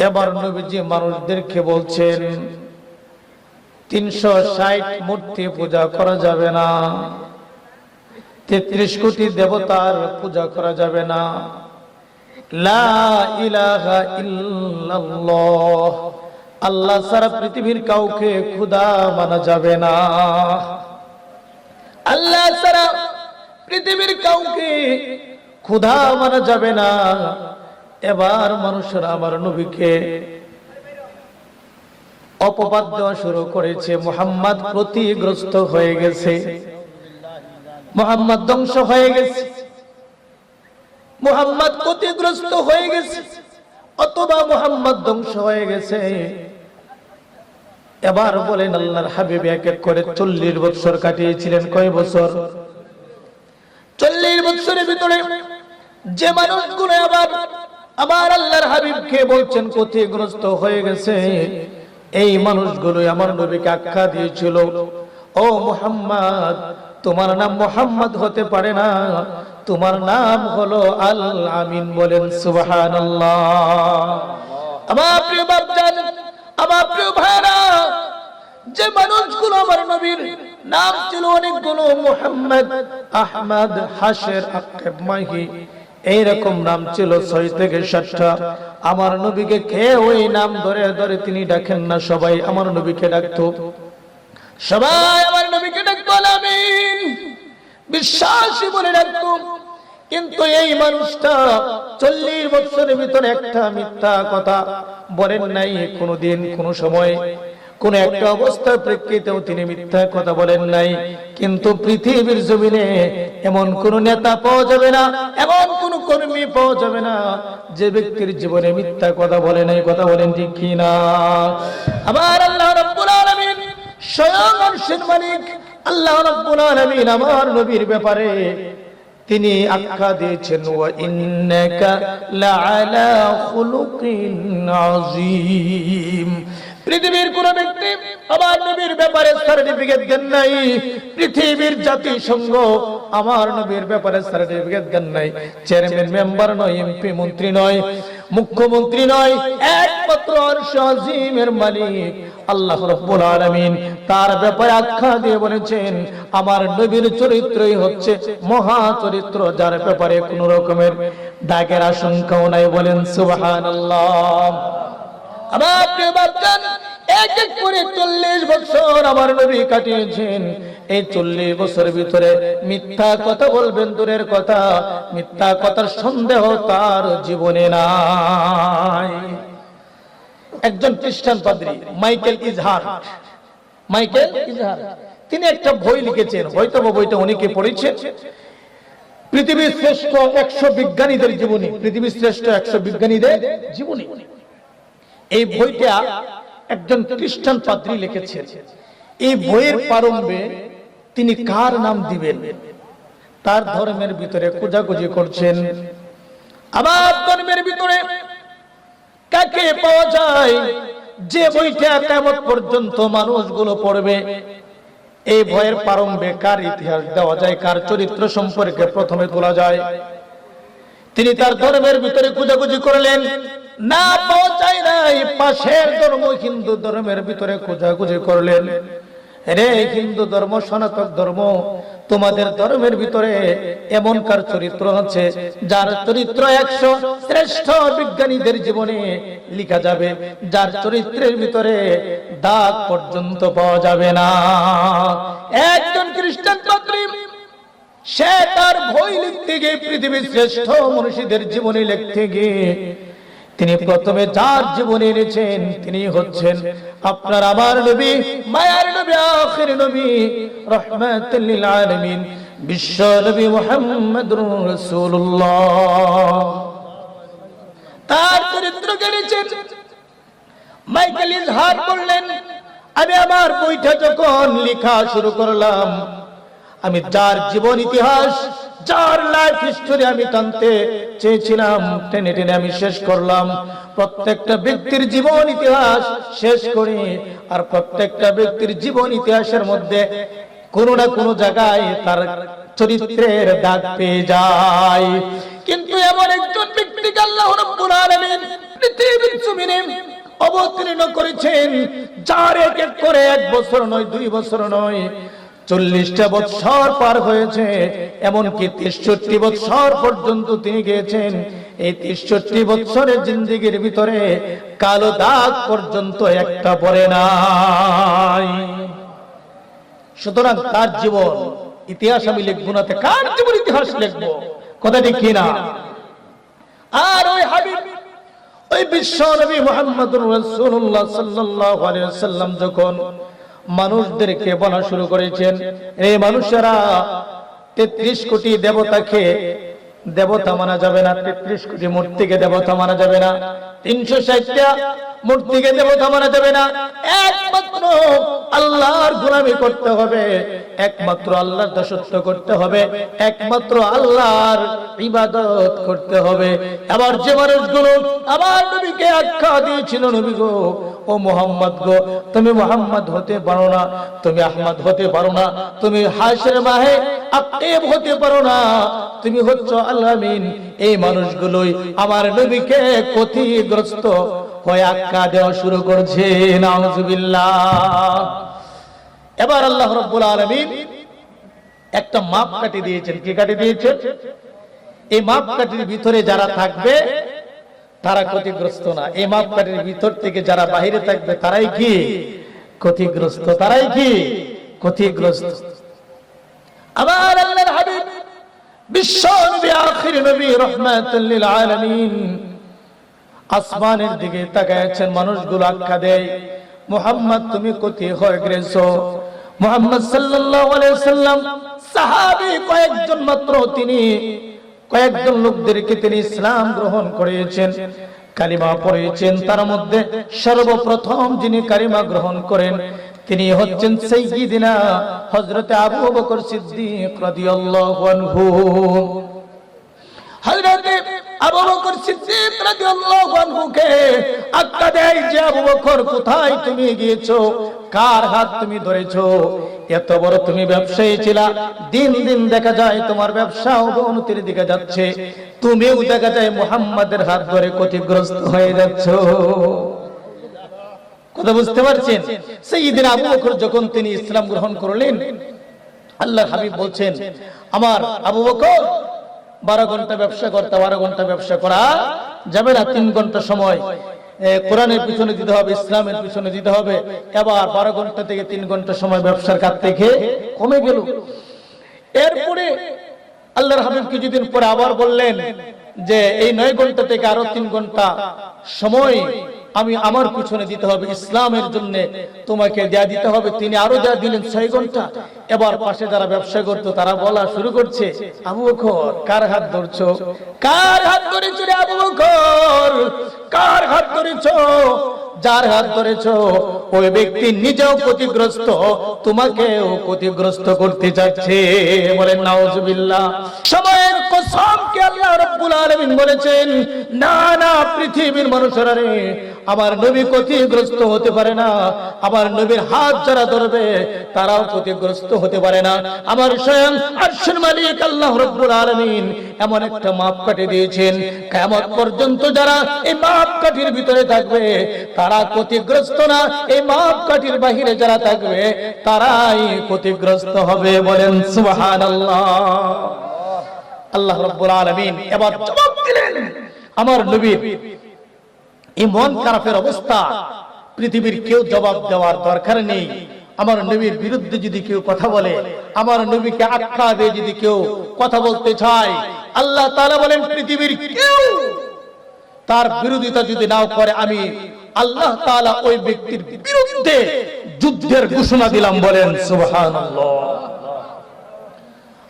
এবার নবীজি মানুষদেরকে বলছেন 360 মূর্তি পূজা করা যাবে না, 33 কোটি দেবতার পূজা করা যাবে না, লা ইলাহা ইল্লাল্লাহ, আল্লাহ ছাড়া পৃথিবীর কাউকে খোদা মানা যাবে না, আল্লাহ ছাড়া পৃথিবীর কাউকে খোদা মানা যাবে না। এবার মানুষরা আমার নবীকে অপবাদ দেওয়া শুরু করেছে। মুহাম্মদ ক্ষতিগ্রস্ত হয়ে গেছে, মুহাম্মদ ধ্বংস হয়ে গেছে, মুহাম্মদ ক্ষতিগ্রস্ত হয়ে গেছে, অথবা মুহাম্মদ ধ্বংস হয়ে গেছে। এবার বলেন আল্লাহর হাবিব এক এক করে 40 বছর কাটিয়েছিলেন। কয় বছর? 40 বছরের ভিতরে যে মানুষগুলো আবার আল্লাহর হাবিবকে বলছেন ক্ষতিগ্রস্ত হয়ে গেছে, এই মানুষগুলো আমার নবীকে আখ্যা দিয়েছিল, ও মুহাম্মদ, তোমার নাম মুহাম্মদ হতে পারে না, তোমার নাম হলো আল আমিন। বলেন সুবহানাল্লাহ। আমার প্রিয় বাপজান, আমার প্রিয় ভাইরা, যে মানুষগুলো আমার নবীর নাম ছিল অনেকগুলো, মুহাম্মদ, আহমদ, হাশের, আকিব, মাহি, এইরকম নাম ছিল 6 থেকে 7টা। আমার নবীকে কে ওই নাম ধরে ধরে তিনি ডাকেন না, সবাই আমার নবীকে ডাকতো, সবাই আমার নবীকে ডাকতো আল আমিন, বিশ্বাসী বলে ডাকতো। কিন্তু এই মানুষটা 40 বছরের ভিতরে একটা মিথ্যা কথা বলেন নাই কোনদিন, কোন সময়, কোন একটা অবস্থার প্রেক্ষিতেও তিনি মিথ্যা কথা বলেন নাই। কিন্তু পৃথিবীর জমিনে এমন কোন নেতা পাওয়া যাবে না, এমন কোন কর্মী পাওয়া যাবে না যে ব্যক্তির জীবনে মিথ্যা কথা বলে নাই। কথা বলেন ঠিক কি না? আমার আল্লাহ রাব্বুল আলামিন, স্বয়ং আরশের মালিক আল্লাহ রাব্বুল আলামিন আমার নবীর ব্যাপারে তিনি আখ্যা দিয়েছেন, ওয়া ইন্নাকা লাআলা খুলুকিন আযীম। পৃথিবীর কোন ব্যক্তি আমার নবীর ব্যাপারে সার্টিফিকেট দেন নাই, পৃথিবীর জাতিসংঘ আমার নবীর ব্যাপারে সার্টিফিকেট দেন নাই, চেয়ারম্যান মেম্বার নয়, এমপি মন্ত্রী নয়, মুখ্যমন্ত্রী নয়, একমাত্র আরশ আজিমের মালিক আল্লাহ রাব্বুল আলামিন তার ব্যাপারে আখ্যা দিয়ে বলেছেন, আমার নবীর চরিত্রই হচ্ছে মহা চরিত্র, যার ব্যাপারে কোন রকমের দাগের আশঙ্কাও নাই। বলেন সুবহানাল্লাহ। আমার প্রিয় বাপজান, এক এক করে 40 বছর আমার নবী কাটিয়েছেন। এই 40 বছরের ভিতরে মিথ্যা কথা বলবেন দূরের কথা, মিথ্যা কথার সন্দেহ তার জীবনে নাই। একজন খ্রিস্টান পাদ্রী মাইকেল ইজহার, তিনি একটা বই লিখেছেন, হয়তো বইটা অনেকে পড়েছেন, পৃথিবীর শ্রেষ্ঠ 100 বিজ্ঞানীদের জীবনী, পৃথিবীর শ্রেষ্ঠ 100 বিজ্ঞানীদের জীবনী। এই বইটা একজন খ্রিস্টান পাদ্রী লিখেছেন। এই বইয়ের প্রারম্ভে তিনি কার নাম দিবেন তার ধর্মের ভিতরে খোঁজাখুঁজি করছেন। আবার ধর্মের ভিতরে কাকে পাওয়া যায় যে বইটা কিয়ামত পর্যন্ত মানুষগুলো পড়বে। এই বইয়ের প্রারম্ভে কার ইতিহাস দেওয়া যায়, কার চরিত্র সম্পর্কে প্রথমে তোলা যায়। তিনি তার ধর্মের ভিতরে খোঁজাখুঁজি করলেন, না পাওয়া যায় নাই। পাশের ধর্ম হিন্দু ধর্মের ভিতরে খোঁজাখুঁজি করলেন, রে হিন্দু ধর্ম, সনাতন ধর্ম, তোমাদের ধর্মের ভিতরে এমন কার চরিত্র আছে যার চরিত্র 100 শ্রেষ্ঠ বিজ্ঞানীদের জীবনে লেখা যাবে, যার চরিত্রের ভিতরে দাগ পর্যন্ত পাওয়া যাবে না। একজন খ্রিস্টান পাদ্রী সে তার বই লিখতে গিয়ে, পৃথিবীর শ্রেষ্ঠ মনীষীদের জীবনী লিখতে গিয়ে তিনি প্রথমে যার জীবনী এনেছেন তিনি হচ্ছেন আপনার আমার নবী, মায়ার নবী, আখির নবী, রাহমাতুল লিল আলামিন, বিশ্ব নবী মুহাম্মদুর রাসূলুল্লাহ। তার চরিত্র এনেছেন। মাইকেল ইজহার বললেন, আমি আমার বইটা যখন লেখা শুরু করলাম, আমি যার জীবন ইতিহাস, যার লাইফ হিস্টোরি আমি টানতে চেয়েছিলাম, টেনে টেনে আমি শেষ করলাম। প্রত্যেকটা ব্যক্তির জীবন ইতিহাস শেষ করি, আর প্রত্যেকটা ব্যক্তির জীবন ইতিহাসের মধ্যে কোনো না কোনো জায়গায় তার চরিত্রের দাগ পেয়ে যায়। কিন্তু এমন একজন ব্যক্তিকে আল্লাহ রাব্বুল আলামিন পৃথিবীর জমিনে অবতীর্ণ করেছেন, যার এক এক করে 1 বছর নয়, 2 বছর নয়, 40টা বছর পার হয়েছে, এমনকি 63 বছর পর্যন্ত তিনি গিয়েছেন। এই 63 বছরের জিন্দেগির ভিতরে কালো দাগ পর্যন্ত একটা পড়ে নাই। সুতরাং তার জীবন ইতিহাস আমি লিখবো না, কার জীবন ইতিহাস লিখবো? কথা ঠিক কিনা? আর ওই হাবিব, ওই বিশ্ব নবী মুহাম্মদুর রাসূলুল্লাহ সাল্লাল্লাহু আলাইহি ওয়াসাল্লাম যখন মানুষদেরকে বলা শুরু করেছেন, এই মানুষেরা 33 কোটি দেবতাকে দেবতা মানা যাবে না, 33 কোটি মূর্তিকে দেবতা মানা যাবে না, 360টা মূর্তিকে দেবতা মানা যাবে না, একমাত্র আল্লাহর গোলামি করতে হবে, একমাত্র আল্লাহর দাসত্ব করতে হবে, একমাত্র আল্লাহর ইবাদত করতে হবে। আবার যে মানুষগুলো আমার নবীকে আখ্যা দিয়েছিল, নবী গো, ও মুহাম্মদ গো, তুমি মুহাম্মদ হতে পারো না, তুমি আহমদ হতে পারো না, তুমি হাশর মাহে আকিব হতে পারো না, তুমি হচ্ছো আল-আমিন, এই মানুষগুলোই আমার নবীকে ক্ষতিগ্রস্ত হয়ে আখ্যা দেওয়া শুরু করছে। নাউজুবিল্লাহ। এবার আল্লাহ রাব্বুল আলামিন একটা মাপকাঠি দিয়েছেন। কি কাঠি দিয়েছেন? এই মাপকাঠির ভিতরে যারা থাকবে তারা ক্ষতিগ্রস্ত না, এই মাপকাঠির ভিতর থেকে যারা বাইরে থাকবে তারাই কি ক্ষতিগ্রস্ত, তারাই কি ক্ষতিগ্রস্ত। আবার আল্লাহর হাবিব বিশ্ব নবী, আখির নবী, রাহমাতুল লিল আলামিন আসমানের দিকে তাকাচ্ছেন, মানুষগুলো আখ্যা দেয়, মুহাম্মদ তুমি কোথায় হয়ে গেছো? মুহাম্মদ সাল্লাল্লাহু আলাইহি ওয়াসাল্লাম সাহাবী কয়েকজন মাত্র, তিনি কয়েকজন লোকদেরকে তিনি ইসলাম গ্রহণ করিয়েছেন, কালিমা পড়িয়েছেন। তার মধ্যে সর্বপ্রথম যিনি কালিমা গ্রহণ করেন তিনি হচ্ছেন সাইয়্যিদিনা হযরত আবু বকর সিদ্দিক রাদিয়াল্লাহু আনহু। হযরত আবু বকর সিদ্দিক রাদিয়াল্লাহু আনহুকে আখ্যা দেয় যে আবু বকর কোথায় তুমি গিয়েছো, কার হাত তুমি ধরেছো? এত বড় তুমি ব্যবসায়ী ছিলা, দিন দিন দেখা যায় তোমার ব্যবসা অবনতির দিকে যাচ্ছে, তুমিও দেখা যায় মুহাম্মাদের হাত ধরে ক্ষতিগ্রস্ত হয়ে যাচ্ছো। কথা বুঝতে পারছেন? সাইয়্যিদিনা আবু বকর যখন তিনি ইসলাম গ্রহণ করলেন, আল্লাহর হাবিব বলছেন, আমার আবু বকর 12 ঘন্টা ব্যবসা করতে, 12 ঘন্টা ব্যবসা করা যাবে না, 3 ঘন্টা সময় কোরআনের পিছনে দিতে হবে, ইসলামের পিছনে দিতে হবে। এবার 12 ঘন্টা থেকে 3 ঘন্টা সময় ব্যবসার কাজ থেকে কমে গেল। এরপরে আল্লাহর হাবিব কিছুদিন পরে আবার বললেন যে এই 9 ঘন্টা থেকে আরো 3 ঘন্টা সময় আমি আমার পিছনে দিতে হবে, ইসলামের জন্য তোমাকে দেয়া দিতে হবে। তিনি আরো যা দিলেন 6 ঘন্টা। এবার পাশে যারা ব্যবসা করতো তারা বলা শুরু করছে, আবু বকর কার হাত ধরছো? কার হাত ধরেছো রে আবু বকর? কার হাত ধরেছো? যার হাত ধরেছো ওই ব্যক্তি নিজেও ক্ষতিগ্রস্ত, তোমাকেও ক্ষতিগ্রস্ত করতে যাচ্ছে। বলেন নাউজুবিল্লাহ। সময়ের কসম কে আল্লাহ রাব্বুল আলামিন বলেছেন, না না পৃথিবীর মানুষেরা রে, আমার নবী ক্ষতিগ্রস্ত হতে পারে না, আমার নবীর হাত যারা ধরবে তারাও ক্ষতিগ্রস্ত হতে পারে না। আমার স্বয়ং আরশের মালিক আল্লাহ রাব্বুল আলামিন এমন একটা মাপকাঠি দিয়েছেন, কিয়ামত পর্যন্ত যারা এই মাপকাঠির ভিতরে থাকবে তারা ক্ষতিগ্রস্ত না, এই মাপকাঠির বাহিরে যারা থাকবে তারাই ক্ষতিগ্রস্ত হবে। বলেন সুবহানাল্লাহ। আল্লাহ রাব্বুল আলামিন এবার জবাব দিলেন, আমার নবীর এই মন খারাপের অবস্থা পৃথিবীর কেউ জবাব দেওয়ার দরকার নেই। আমার নবীর বিরুদ্ধে যদি কেউ কথা বলে, আমার নবীকে আখ্যা দিয়ে যদি কেউ কথা বলতে চায়, আল্লাহ তাআলা বলেন পৃথিবীর কেউ তার বিরোধিতা যদি নাও করে, আমি আল্লাহ তাআলা ওই ব্যক্তির বিরুদ্ধে যুদ্ধের ঘোষণা দিলাম। বলেন সুবহানাল্লাহ।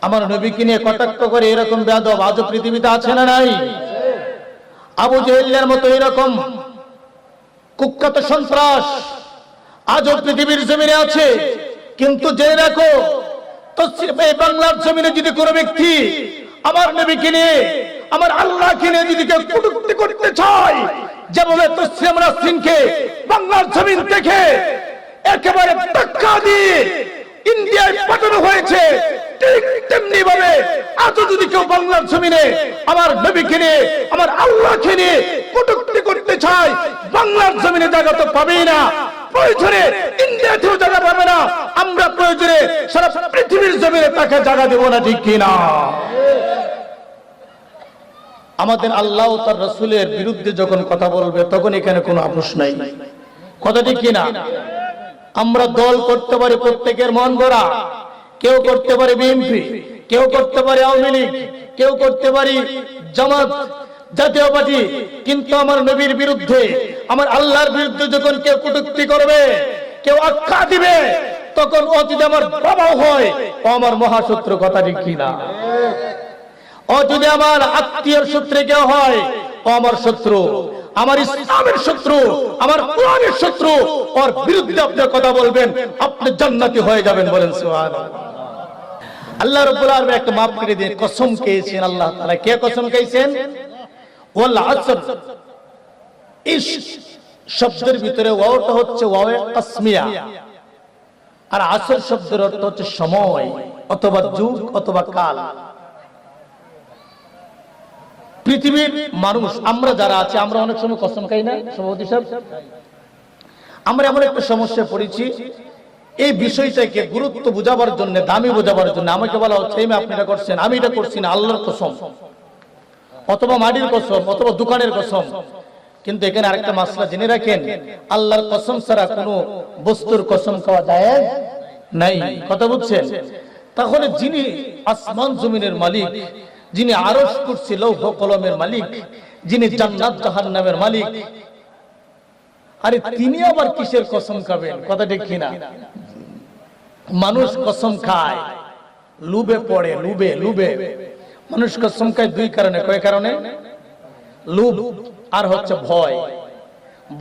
আমার নবীকে নিয়ে কটাক্ষ করে এরকম বেয়াদব আজও পৃথিবীতে আছে না নাই? আবু জেহেলের মতো এরকম কুখ্যাত সন্ত্রাস আজও পৃথিবীর জমিনে আছে। কিন্তু জেনে রাখো, এই বাংলার জমিনে যদি কোনো ব্যক্তি আমার নবীকে নিয়ে, আমার আল্লাহকে নিয়ে যদি কেউ কটূক্তি করতে চায়, যেভাবে তসলিম নাসরিনকে বাংলার জমিন থেকে একেবারে ধাক্কা দিয়ে ইন্ডিয়ায় পাঠানো হয়েছে, ঠিক তেমনি ভাবে আজ যদি কেউ বাংলার জমিনে আমার নবীকে নিয়ে, আমার আল্লাহকে নিয়ে কটূক্তি করতে চায়, বাংলার জমিনে জায়গা তো পাবেই না, প্রয়োজনে ইন্ডিয়াতেও জায়গা পাবে না, আমরা প্রয়োজনে সারা পৃথিবীর জমিনে তাকে জায়গা দেব না, ঠিক কিনা? আমাদের আল্লাহ ও তার রাসূলের বিরুদ্ধে যখন কথা বলবে তখন এখানে কোনো আপোষ নাই, কথা ঠিক কিনা? আমরা দল করতে পারি প্রত্যেকের মন গড়া, কেউ করতে পারে বিএনপি, কেউ করতে পারে আওয়ামী লীগ, কেউ করতে পারি জামাত, জাতীয় পার্টি, কিন্তু আমার নবীর বিরুদ্ধে, আমার আল্লাহর বিরুদ্ধে যখন কেউ কটূক্তি করবে, কেউ আখ্যা দিবে, তখন ও যদি আমার বাবাও হয় ও আমার মহাশত্রু, কথা ঠিক কিনা? ও যদি আমার আত্মীয় সূত্রে কেউ হয় ও আমার শত্রু, আমার ইসলামের শত্রু, আমার কোরআনের শত্রু, ওর বিরুদ্ধে আপনি কথা বলবেন, আপনি জান্নাতি হয়ে যাবেন, বলেন সুবহানাল্লাহ। আল্লাহ রাব্বুল আলামিন একটা মাফ করে দিয়ে কসম খেয়েছেন, আল্লাহ তাআলা কে কসম খেয়েছেন? ওয়াল আসর। এই শব্দের ভিতরে ওয়াওটা হচ্ছে ওয়াওয়ে কাসমিয়া, আর আসর শব্দের অর্থ হচ্ছে সময় অথবা যুগ অথবা কাল। পৃথিবীর মানুষ আমরা যারা আছে, আমরা অনেক সময় কসম খাই না সভাপতি সাহেব? আমরা এমন একটা সমস্যায় পড়েছি, এই বিষয়টাকে গুরুত্ব বোঝাবার জন্য, দামি বোঝাবার জন্য আমাকে বলা হচ্ছে আপনি এটা করছেন, আমি এটা করছি না, আল্লাহর কসম, অথবা মাটির কসম, অথবা দোকানের কসম। কিন্তু এখানে আরেকটা মাসলা জেনে রাখেন, আল্লাহর কসম ছাড়া কোনো বস্তুর কসম খাওয়া জায়েজ নাই, কথা বুঝছেন? তাহলে যিনি আসমান জমিনের মালিক, যিনি আরশ কুরসি লৌহ কলমের মালিক, যিনি জান্নাত জাহান্নামের মালিক, আরে তিনি আবার কিসের কসম খাবেন, কথা ঠিক কিনা? মানুষ কসম খায় লুবে পড়ে, লুবে মানুষ কসম খায় দুই কারণে। কয় কারণে? লুব আর হচ্ছে ভয়।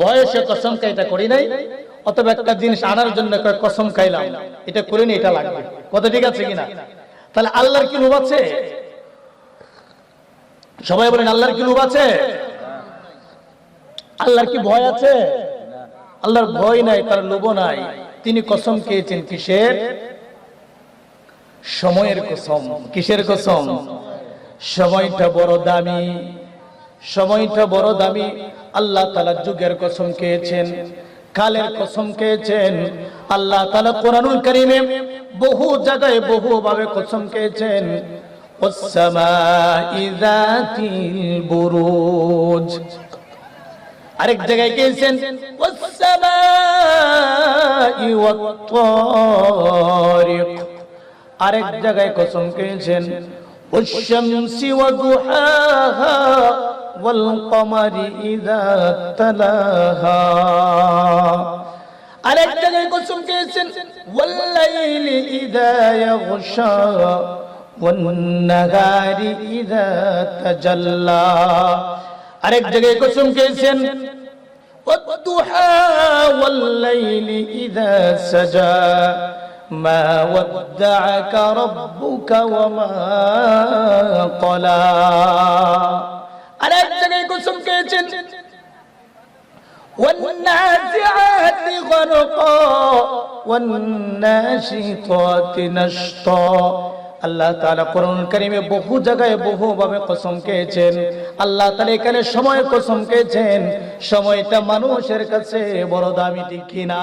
ভয়ে সে কসম খায় এটা করি নাই, অথবা একটা জিনিস আনার জন্য কয় কসম খাইলাম, এটা করিনি, এটা লাগবে, কথা ঠিক আছে কিনা? তাহলে আল্লাহর কি লোভ আছে? সবাই বলেন আল্লাহর কি লোভ আছে? আল্লাহর কি ভয় আছে? আল্লাহর ভয় নাই, তার লোভ নাই। তিনি কসম খেয়েছেন কিসের? সময়ের কসম। কিসের কসম? সময়টা বড় দামি, সময়টা বড় দামি। আল্লাহ তাআলা যুগের কসম খেয়েছেন, কালের কসম খেয়েছেন। আল্লাহ তাআলা কোরআনুল কারীমে বহু জায়গায় বহু ভাবে কসম খেয়েছেন। ওয়াস-সামাই যাতিল বুরুজ, আরেক জায়গায় খেয়েছেন ওয়াস-সামাই ওয়াত-তারিক, আরেক জায়গায় কসম খেয়েছেন ওয়াশ-শামসি ওয়া-দুহাহা ওয়াল-কমারি ইযা তালাহা, আরেক জায়গায় কসম খেয়েছেন ওয়াল-লাইলি ইযা ইয়াগশা ওয়ান-নাহারি ইযা তাজাল্লা, আরেক জায়গায় কসম খেয়েছেন ওয়াদ-দুহা ওয়াল-লাইলি ইযা সাজা মা ওয়াদ্দাআকা রাব্বুকা ওয়া মা ক্বালা, আরেক জায়গায় কসম খেয়েছেন ওয়ান-নাযিআতি গরকা ওয়ান-নাশিতাতি নাশতা। আল্লাহ তাআলা কোরআনুল কারীমে বহু জায়গায় বহু ভাবে কসম খেয়েছেন। আল্লাহ তাআলা এখানে সময়ের কসম খেয়েছেন। সময়টা মানুষের কাছে বড় দামি, ঠিক কিনা?